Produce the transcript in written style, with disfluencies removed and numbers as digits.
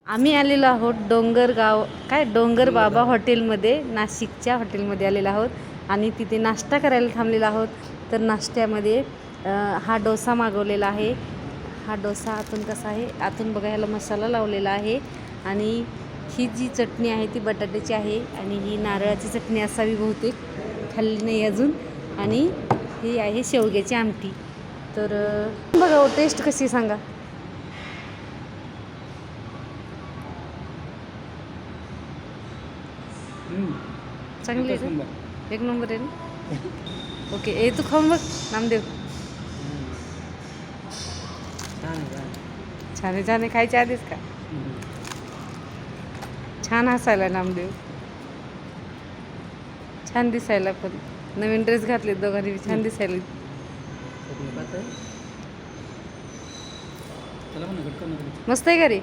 आम्ही आलेलो आहोत डोंगर बाबा हॉटेलमध्ये, नाशिकच्या हॉटेलमध्ये आलेलो आहोत आणि तिथे नाश्ता करायला थांबलेलो आहोत. तर नाश्त्यामध्ये हा डोसा मागवलेला आहे. हा डोसा आतून कसा आहे, आतून बघा ह्याला मसाला लावलेला आहे आणि ही जी चटणी आहे ती बटाट्याची आहे आणि ही नारळाची चटणी असावी बहुतेक, खाल्ली नाही अजून. आणि ही आहे शेवग्याची आमटी. तर बघा टेस्ट कशी सांगा. चांगली आहे का? एक नंबर आहे ना. ओके, ए तू खाऊन बघ नामदेव. छान आहे, छान आहे. खायच्या आधीच का? छान हसायला नामदेव, छान दिसायला पण. नवीन ड्रेस घातले दोघांनी, छान दिसायला. मस्त आहे का रे?